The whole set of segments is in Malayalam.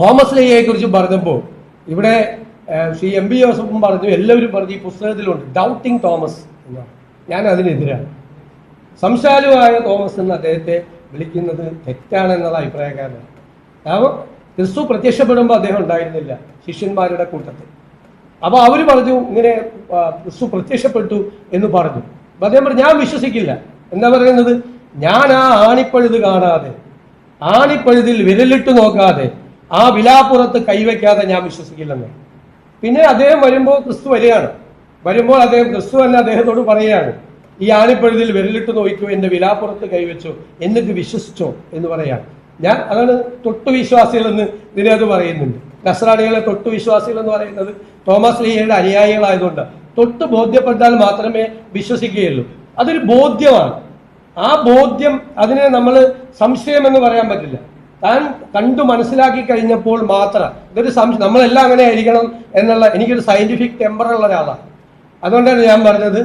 തോമസ് ലീഹയെ കുറിച്ച് പറഞ്ഞപ്പോൾ ഇവിടെ ശ്രീ എം പി ജോസഫും പറഞ്ഞു, എല്ലാവരും പറഞ്ഞു, ഈ പുസ്തകത്തിലുണ്ട് ഡൗട്ടിങ് തോമസ് എന്നാണ്. ഞാൻ അതിനെതിരാണ്. സംശയാലുവായ തോമസ് എന്ന് അദ്ദേഹത്തെ വിളിക്കുന്നത് തെറ്റാണെന്നുള്ള അഭിപ്രായക്കാരനാണ്. കാരണം ക്രിസ്തു പ്രത്യക്ഷപ്പെടുമ്പോൾ അദ്ദേഹം ഉണ്ടായിരുന്നില്ല ശിഷ്യന്മാരുടെ കൂട്ടത്തിൽ. അപ്പോൾ അവർ പറഞ്ഞു ഇങ്ങനെ ക്രിസ്തു പ്രത്യക്ഷപ്പെട്ടു എന്ന് പറഞ്ഞു. അപ്പം അദ്ദേഹം പറഞ്ഞു ഞാൻ വിശ്വസിക്കില്ല. എന്താ പറയുന്നത്? ഞാൻ ആ ആണിപ്പഴുത് കാണാതെ, ആണിപ്പഴുതിൽ വിരലിട്ട് നോക്കാതെ, ആ വിലാപ്പുറത്ത് കൈവയ്ക്കാതെ ഞാൻ വിശ്വസിക്കില്ലെന്ന്. പിന്നെ അദ്ദേഹം വരുമ്പോൾ ക്രിസ്തു വരികയാണ്. വരുമ്പോൾ അദ്ദേഹം ക്രിസ്തു തന്നെ അദ്ദേഹത്തോട് പറയുകയാണ്, ഈ ആണിപ്പഴുതിൽ വിരലിട്ട് നോക്കിയോ, എൻ്റെ വിലാപ്പുറത്ത് കൈവച്ചോ, എന്നിട്ട് വിശ്വസിച്ചോ എന്ന് പറയാണ്. ഞാൻ അതാണ് തൊട്ടു വിശ്വാസികൾ എന്ന് ഇതിനകത്ത് പറയുന്നുണ്ട്. നസ്രാണികളെ തൊട്ടു വിശ്വാസികൾ എന്ന് പറയുന്നത് തോമസ് ലീഹയുടെ അനുയായികളായതുകൊണ്ട് തൊട്ട് ബോധ്യപ്പെട്ടാൽ മാത്രമേ വിശ്വസിക്കുകയുള്ളൂ. അതൊരു ബോധ്യമാണ്. ആ ബോധ്യം, അതിനെ നമ്മൾ സംശയം എന്ന് പറയാൻ പറ്റില്ല. താൻ കണ്ടു മനസ്സിലാക്കി കഴിഞ്ഞപ്പോൾ മാത്രം ഇതൊരു നമ്മളെല്ലാം അങ്ങനെ ആയിരിക്കണം എന്നുള്ള, എനിക്കൊരു സയന്റിഫിക് ടെമ്പറുള്ള ഒരാളാണ്. അതുകൊണ്ടാണ് ഞാൻ പറഞ്ഞത്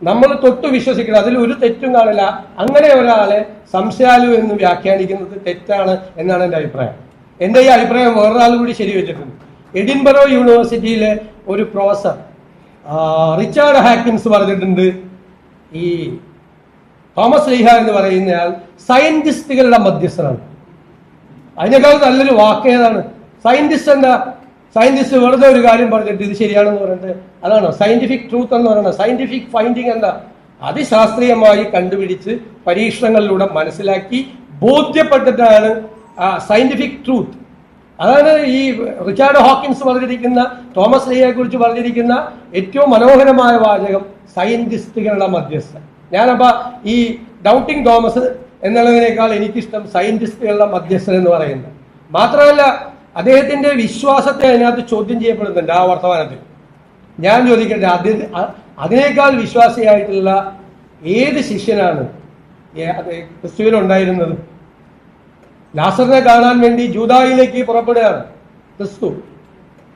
നമ്മൾ തൊട്ട് വിശ്വസിക്കണം, അതിൽ ഒരു തെറ്റും കാണില്ല. അങ്ങനെ ഒരാളെ സംശയാലു എന്ന് വ്യാഖ്യാനിക്കുന്നത് തെറ്റാണ് എന്നാണ് എൻ്റെ അഭിപ്രായം. എൻ്റെ ഈ അഭിപ്രായം വേറൊരാൾ കൂടി ശരിവെച്ചിട്ടുണ്ട്. എഡിൻബറോ യൂണിവേഴ്സിറ്റിയിലെ ഒരു പ്രൊഫസർ റിച്ചാർഡ് ഹാക്കിൻസ് പറഞ്ഞിട്ടുണ്ട്, ഈ തോമസ് ലീഹ എന്ന് പറയുന്നയാൾ സയന്റിസ്റ്റുകളുടെ മധ്യസ്ഥനാണ്. അതിനേക്കാൾ നല്ലൊരു വാക്ക് ഏതാണ്? സയന്റിസ്റ്റ് എന്താ? സയന്റിസ്റ്റ് വെറുതെ ഒരു കാര്യം പറഞ്ഞിട്ട് ഇത് ശരിയാണെന്ന് പറഞ്ഞിട്ട് അതാണോ സയന്റിഫിക് ട്രൂത്ത് എന്ന് പറയുന്നത്? സയന്റിഫിക് ഫൈൻഡിങ് എന്താ? അതിശാസ്ത്രീയമായി കണ്ടുപിടിച്ച് പരീക്ഷണങ്ങളിലൂടെ മനസ്സിലാക്കി ബോധ്യപ്പെട്ടിട്ടാണ് സയന്റിഫിക് ട്രൂത്ത്. അതാണ് ഈ റിച്ചാർഡ് ഹോക്കിൻസ് പറഞ്ഞിരിക്കുന്ന, തോമസ് ലീഹയെ കുറിച്ച് പറഞ്ഞിരിക്കുന്ന ഏറ്റവും മനോഹരമായ വാചകം, സയന്റിസ്റ്റുകളുടെ മധ്യസ്ഥൻ. ഞാനപ്പോൾ ഈ ഡൗട്ടിങ് തോമസ് എന്നുള്ളതിനേക്കാൾ എനിക്കിഷ്ടം സയന്റിസ്റ്റുകളുടെ മധ്യസ്ഥൻ എന്ന് പറയുന്നത്. മാത്രമല്ല അദ്ദേഹത്തിന്റെ വിശ്വാസത്തെ അതിനകത്ത് ചോദ്യം ചെയ്യപ്പെടുന്നുണ്ട് ആ വർത്തമാനത്തിൽ. ഞാൻ ചോദിക്കട്ടെ, അതിനേക്കാൾ വിശ്വാസിയായിട്ടുള്ള ഏത് ശിഷ്യനാണ് ക്രിസ്തുവിലുണ്ടായിരുന്നത്? ലാസറിനെ കാണാൻ വേണ്ടി ജൂദായിലേക്ക് പുറപ്പെടുകയാണ് ക്രിസ്തു.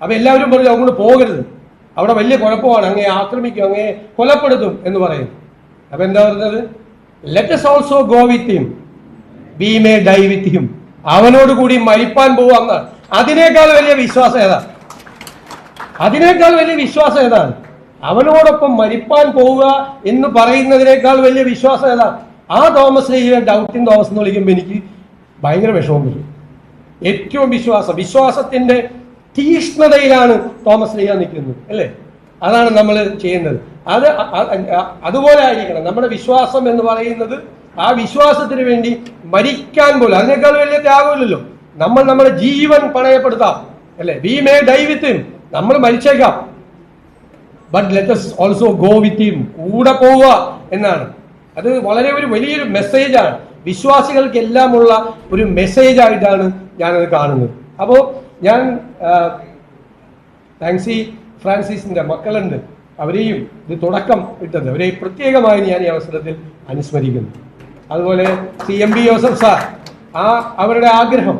അപ്പൊ എല്ലാവരും പറഞ്ഞു അങ്ങോട്ട് പോകരുത്, അവിടെ വലിയ കുഴപ്പമാണ്, അങ്ങേ ആക്രമിക്കും, അങ്ങേ കൊലപ്പെടുത്തും എന്ന് പറയുന്നു. അപ്പൊ എന്താ പറഞ്ഞത്? Let us also go with him, we may die with him. അവനോട് കൂടി മരിപ്പാൻ പോവാന്ന്. അതിനേക്കാൾ വലിയ വിശ്വാസം ഏതാണ്? അതിനേക്കാൾ വലിയ വിശ്വാസം ഏതാണ്? അവനോടൊപ്പം മരിപ്പാൻ പോവുക എന്ന് പറയുന്നതിനേക്കാൾ വലിയ വിശ്വാസം ഏതാണ്? ആ തോമസ് ലീഹയെ ഡൗട്ടിങ് തോമസ് എന്ന് വിളിക്കുമ്പോൾ എനിക്ക് ഭയങ്കര വിഷമം വരും. ഏറ്റവും വിശ്വാസത്തിന്റെ തീഷ്ണതയിലാണ് തോമസ് ലീഹ നിൽക്കുന്നത്, അല്ലേ? അതാണ് നമ്മൾ ചെയ്യുന്നത്. അതുപോലെ ആയിരിക്കണം നമ്മുടെ വിശ്വാസം എന്ന് പറയുന്നത്. ആ വിശ്വാസത്തിന് വേണ്ടി മരിക്കാൻ പോലും, അതിനേക്കാൾ വലിയ ത്യാഗമില്ലല്ലോ. നമ്മൾ നമ്മുടെ ജീവൻ പണയപ്പെടുത്താം, അല്ലെ? We may die with him, നമ്മൾ മരിച്ചേക്കാം, but let us also go with him, കൂടെ പോവുക എന്നാണ്. അത് വളരെ ഒരു വലിയൊരു മെസ്സേജാണ്, വിശ്വാസികൾക്കെല്ലാമുള്ള ഒരു മെസ്സേജ് ആയിട്ടാണ് ഞാനത് കാണുന്നത്. അപ്പോൾ ഞാൻ താങ്സി ഫ്രാൻസിസിന്റെ മക്കളുണ്ട്, അവരെയും ഇത് തുടക്കം ഇട്ടത്, അവരെ പ്രത്യേകമായി ഞാൻ ഈ അവസരത്തിൽ അനുസ്മരിക്കുന്നു. അതുപോലെ CMB ജോസഫ് സാർ, അവരുടെ ആഗ്രഹം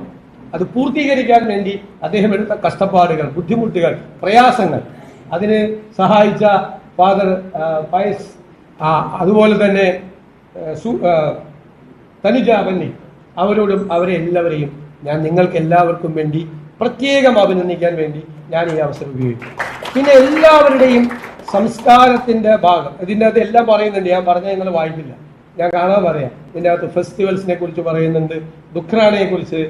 അത് പൂർത്തീകരിക്കാൻ വേണ്ടി അദ്ദേഹം എടുത്ത കഷ്ടപ്പാടുകൾ, ബുദ്ധിമുട്ടുകൾ, പ്രയാസങ്ങൾ, അതിന് സഹായിച്ച ഫാദർ പയസ്, അതുപോലെ തന്നെ തനുജ ബന്നി, അവരോടും അവരെ എല്ലാവരെയും ഞാൻ നിങ്ങൾക്ക് എല്ലാവർക്കും വേണ്ടി പ്രത്യേകം അഭിനന്ദിക്കാൻ വേണ്ടി ഞാൻ ഈ അവസരം ഉപയോഗിക്കും. പിന്നെ എല്ലാവരുടെയും സംസ്കാരത്തിന്റെ ഭാഗം ഇതിൻ്റെ അകത്ത് എല്ലാം പറയുന്നുണ്ട്. ഞാൻ പറഞ്ഞാൽ നിങ്ങൾ വായിക്കില്ല, ഞാൻ കാണാൻ പറയാം. ഇതിൻ്റെ അകത്ത് ഫെസ്റ്റിവൽസിനെ കുറിച്ച് പറയുന്നുണ്ട്, ദുഃഖ്രാണയെ കുറിച്ച്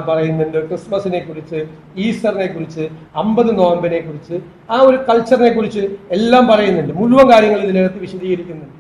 പറയുന്നുണ്ട്, ക്രിസ്മസിനെ കുറിച്ച്, ഈസ്റ്ററിനെ കുറിച്ച്, 50 നോയമ്പിനെ കുറിച്ച്, ആ ഒരു കൾച്ചറിനെ കുറിച്ച് എല്ലാം പറയുന്നുണ്ട്. മുഴുവൻ കാര്യങ്ങൾ ഇതിനകത്ത് വിശദീകരിക്കുന്നുണ്ട്.